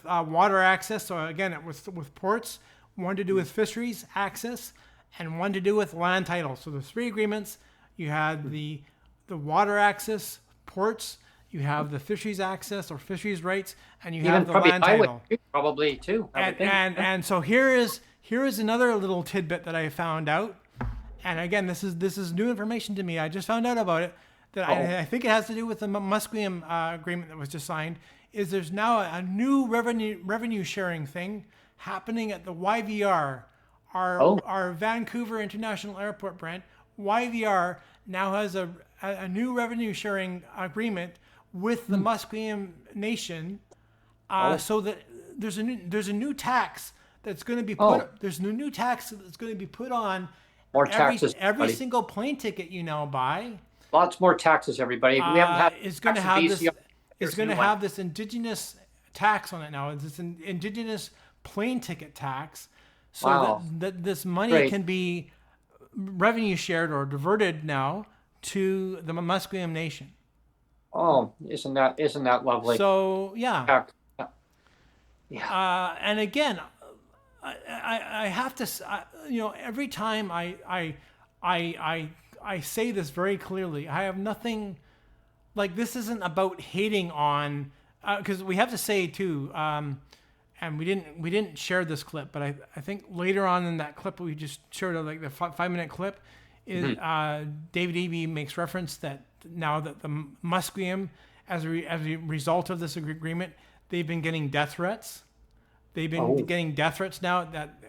water access, so again, it was with ports. One to do with fisheries access, and one to do with land title. So the 3 agreements. You had the water access, ports. You have the fisheries access or fisheries rights, and you have the land title. Probably too. And so here is another little tidbit that I found out. And again, this is new information to me. I just found out about it. I think it has to do with the Musqueam agreement that was just signed. Is there's now a new revenue sharing thing happening at the YVR, our Vancouver International Airport, Brent. YVR now has a new revenue sharing agreement with the Musqueam Nation, so that there's a new tax that's going to be put. There's a new tax that's going to be put on every single plane ticket you now buy. Lots more taxes, everybody. We haven't had. It's going to have this. It's going to have this Indigenous tax on it now. It's this Indigenous plane ticket tax, so that this money can be revenue shared or diverted now to the Musqueam Nation. Oh, isn't that lovely? So yeah. And again, I have to, every time I say this very clearly. I have nothing. Like, this isn't about hating on, because we have to say too, and we didn't share this clip, but I think later on in that clip we just shared, like the 5-minute clip, is David Eby makes reference that now that the Musqueam, as a result of this agreement, they've been getting death threats. They've been getting death threats now. That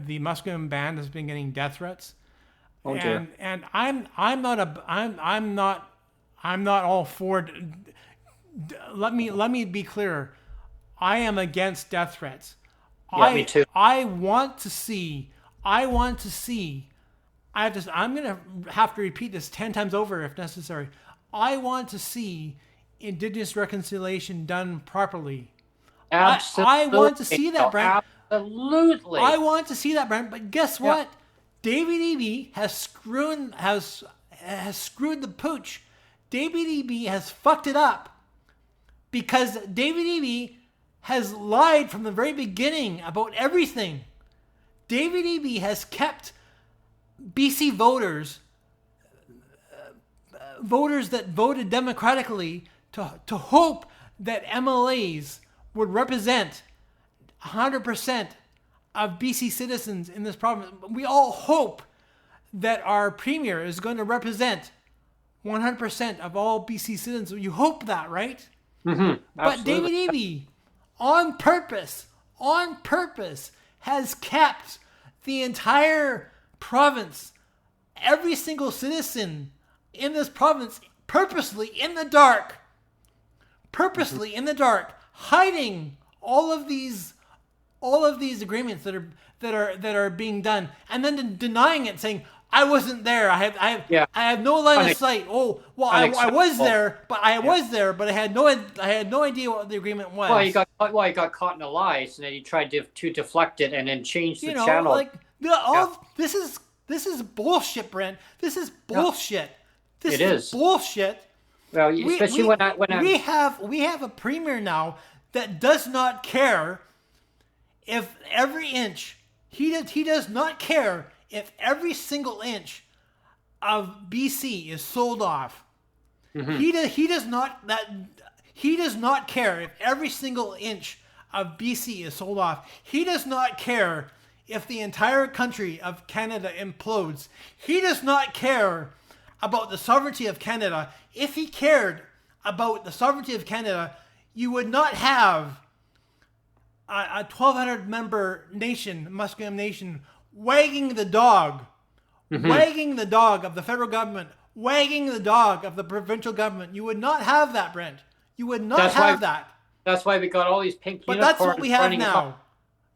the Musqueam band has been getting death threats. And I'm not all for. Let me be clear. I am against death threats. Yeah, me too. I want to see I'm going to have to repeat this 10 times over if necessary. I want to see Indigenous reconciliation done properly. Absolutely. I want to see that, Brent. Absolutely. I want to see that, Brent. But guess what? David Eby has screwed the pooch. David Eby has fucked it up because David Eby has lied from the very beginning about everything. David Eby has kept BC voters that voted democratically to hope that MLAs would represent 100% of BC citizens in this province. We all hope that our premier is going to represent 100% of all BC citizens. You hope that, right? Mm-hmm. But David Eby, on purpose, has kept the entire province, every single citizen in this province, purposely in the dark, hiding all of these agreements that are being done, and then denying it, saying, I wasn't there. I have no line of sight. Oh, well, I was there, but I had no idea what the agreement was. Well, he got caught in a lie, so then he tried to deflect it and then change the channel. Like this is bullshit, Brent. This is bullshit. This is bullshit. Well, especially we have a premier now that does not care if every inch he does not care if every single inch of BC is sold off. Mm-hmm. He does not care if every single inch of BC is sold off. He does not care if the entire country of Canada implodes. He does not care about the sovereignty of Canada. If he cared about the sovereignty of Canada, you would not have a 1,200 member nation, Musqueam Nation, wagging the dog of the federal government, wagging the dog of the provincial government. You would not have that, Brent. You would not have that. That's why we got all these pink unicorns. But that's what we have now.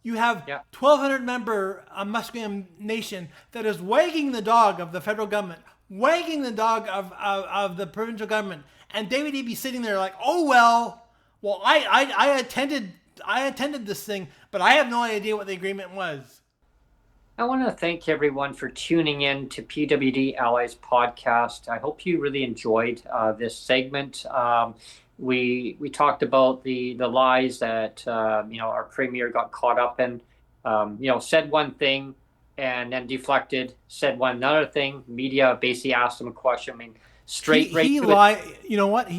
You have 1,200 member Musqueam Nation that is wagging the dog of the federal government, wagging the dog of the provincial government, and David Eby sitting there like, oh well, I attended this thing, but I have no idea what the agreement was. I want to thank everyone for tuning in to PWD Allies podcast. I hope you really enjoyed this segment. We talked about the lies that our premier got caught up in. Said one thing and then deflected. Said another thing. Media basically asked him a question. I mean, he lied. You know what?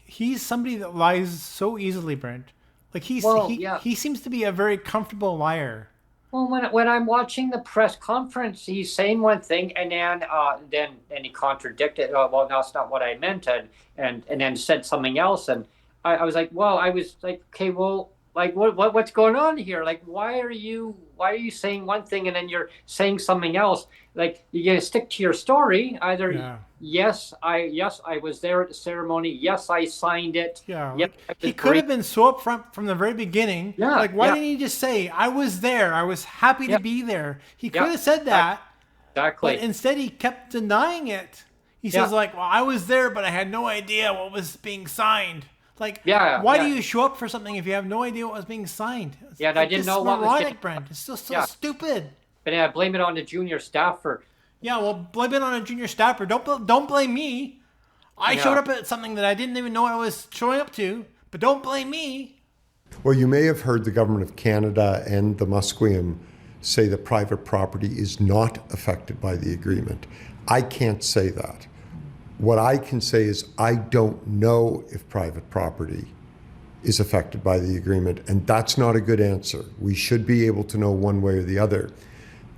He's somebody that lies so easily, Brent. Like he seems to be a very comfortable liar. Well, when I'm watching the press conference, he's saying one thing and then he contradicted. Oh, well, that's not what I meant, and then said something else. And I was like, okay, well, like what's going on here? Like, why are you saying one thing and then you're saying something else? Like, you gotta stick to your story. Either yes, I was there at the ceremony. Yes, I signed it. Yeah, yes, he could have been so upfront from the very beginning. Yeah, like why didn't he just say I was there? I was happy to be there. He could have said that. Exactly. But instead, he kept denying it. He says like, well, I was there, but I had no idea what was being signed. Like, why do you show up for something if you have no idea what was being signed? And I didn't know what was getting... Brent. It's still so stupid. But I blame it on the junior staffer. Yeah, well, blame it on a junior staffer. Don't blame me. I showed up at something that I didn't even know I was showing up to, but don't blame me. Well, you may have heard the Government of Canada and the Musqueam say that private property is not affected by the agreement. I can't say that. What I can say is I don't know if private property is affected by the agreement, and that's not a good answer. We should be able to know one way or the other.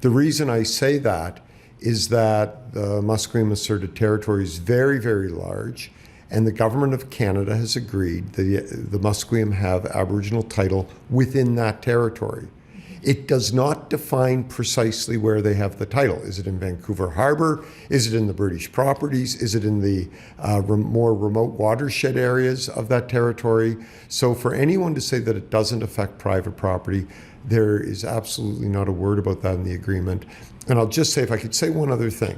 The reason I say that is that the Musqueam asserted territory is very, very large, and the Government of Canada has agreed that the Musqueam have Aboriginal title within that territory. It does not define precisely where they have the title. Is it in Vancouver Harbour? Is it in the British properties? Is it in the more remote watershed areas of that territory? So for anyone to say that it doesn't affect private property, there is absolutely not a word about that in the agreement. And I'll just say, if I could say one other thing,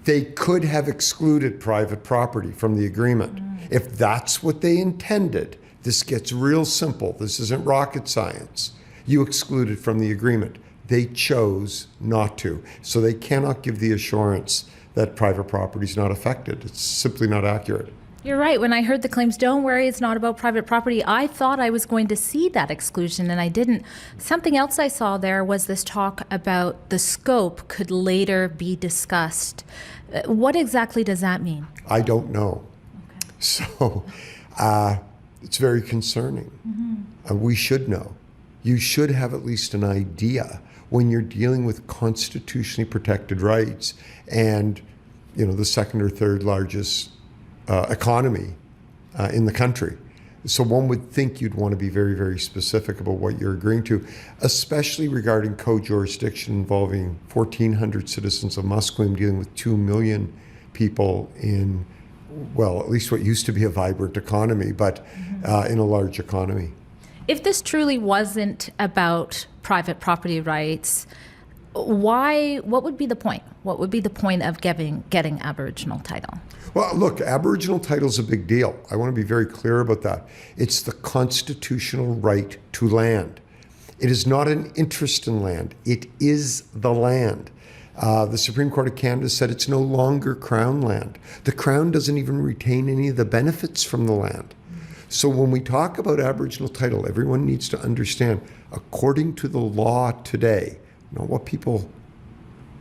they could have excluded private property from the agreement. If that's what they intended, this gets real simple. This isn't rocket science. You exclude it from the agreement. They chose not to. So they cannot give the assurance that private property is not affected. It's simply not accurate. You're right. When I heard the claims, don't worry, it's not about private property, I thought I was going to see that exclusion, and I didn't. Something else I saw there was this talk about the scope could later be discussed. What exactly does that mean? I don't know. Okay. So it's very concerning. We should know. You should have at least an idea when you're dealing with constitutionally protected rights and, the second or third largest economy in the country. So one would think you'd want to be very, very specific about what you're agreeing to, especially regarding co-jurisdiction involving 1,400 citizens of Musqueam dealing with 2 million people in, well, at least what used to be a vibrant economy, but in a large economy. If this truly wasn't about private property rights, what would be the point? What would be the point of getting Aboriginal title? Well, look, Aboriginal title is a big deal. I want to be very clear about that. It's the constitutional right to land. It is not an interest in land. It is the land. The Supreme Court of Canada said it's no longer Crown land. The Crown doesn't even retain any of the benefits from the land. So when we talk about Aboriginal title, everyone needs to understand, according to the law today, not what people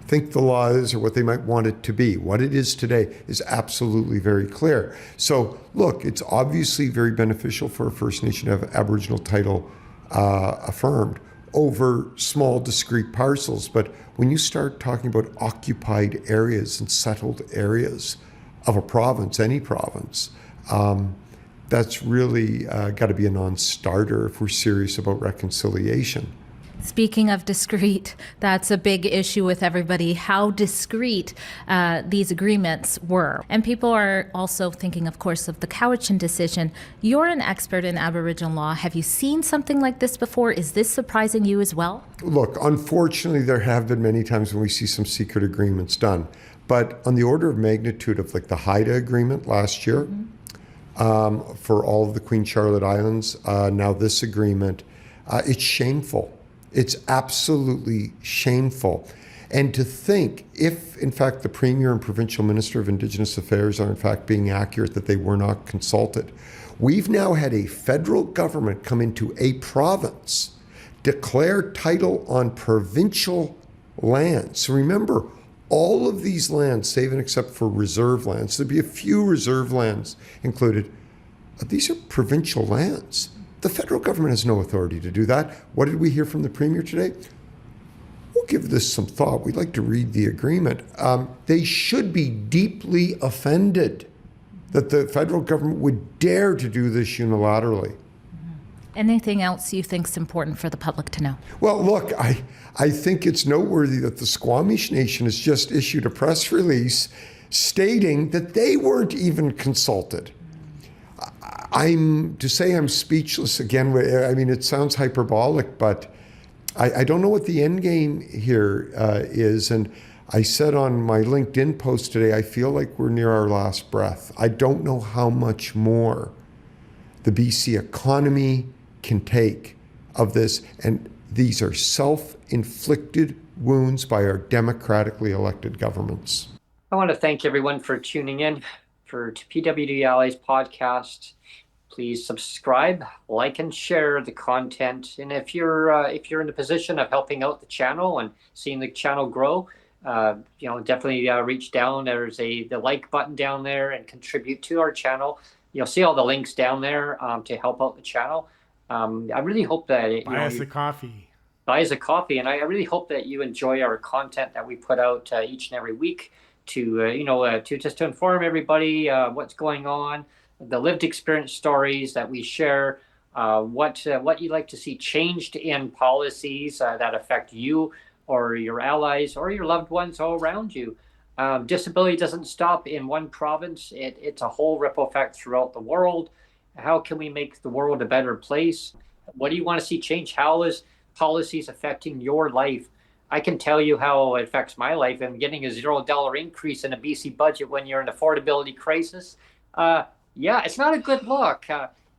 think the law is or what they might want it to be, what it is today is absolutely very clear. So look, it's obviously very beneficial for a First Nation to have Aboriginal title affirmed over small discrete parcels. But when you start talking about occupied areas and settled areas of a province, any province, that's really got to be a non-starter if we're serious about reconciliation. Speaking of discreet, that's a big issue with everybody, how discreet these agreements were. And people are also thinking, of course, of the Cowichan decision. You're an expert in Aboriginal law. Have you seen something like this before? Is this surprising you as well? Look, unfortunately, there have been many times when we see some secret agreements done. But on the order of magnitude of like the Haida agreement last year, for all of the Queen Charlotte Islands, now this agreement, it's shameful. It's absolutely shameful. And to think, if in fact the Premier and Provincial Minister of Indigenous Affairs are in fact being accurate that they were not consulted, we've now had a federal government come into a province, declare title on provincial lands. So remember, all of these lands, save and except for reserve lands, there'd be a few reserve lands included, these are provincial lands. The federal government has no authority to do that. What did we hear from the Premier today? We'll give this some thought. We'd like to read the agreement. They should be deeply offended that the federal government would dare to do this unilaterally. Anything else you think is important for the public to know? Well, look, I think it's noteworthy that the Squamish Nation has just issued a press release stating that they weren't even consulted. I'm speechless again. I mean, it sounds hyperbolic, but I don't know what the end game here is. And I said on my LinkedIn post today, I feel like we're near our last breath. I don't know how much more the BC economy can take of this. And these are self-inflicted wounds by our democratically elected governments. I want to thank everyone for tuning in for PWD Allies podcast. Please subscribe, like, and share the content. And if you're in the position of helping out the channel and seeing the channel grow, definitely reach down. There's the like button down there and contribute to our channel. You'll see all the links down there to help out the channel. I really hope that buy us a coffee. Buy us a coffee, and I really hope that you enjoy our content that we put out each and every week to just to inform everybody what's going on, the lived experience stories that we share, what you'd like to see changed in policies that affect you or your allies or your loved ones all around you. Disability doesn't stop in one province. It's a whole ripple effect throughout the world. How can we make the world a better place? What do you want to see change? How is policies affecting your life? I can tell you how it affects my life. And getting a $0 increase in a BC budget when you're in an affordability crisis, yeah, it's not a good look.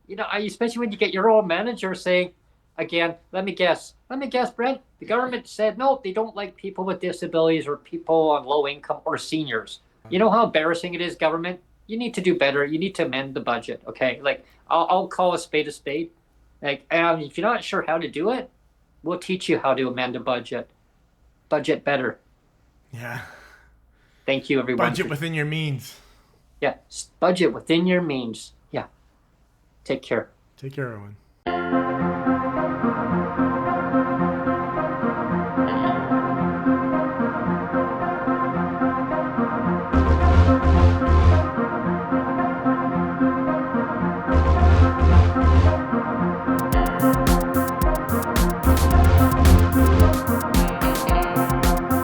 Especially when you get your own manager saying, again, let me guess, Brent, the government said, no, they don't like people with disabilities or people on low income or seniors. You know how embarrassing it is, government? You need to do better. You need to amend the budget, okay? Like, I'll call a spade a spade. Like, if you're not sure how to do it, we'll teach you how to amend a budget. Budget better. Yeah. Thank you, everyone. Budget within your means. Yeah, budget within your means. Yeah. Take care. Take care, everyone.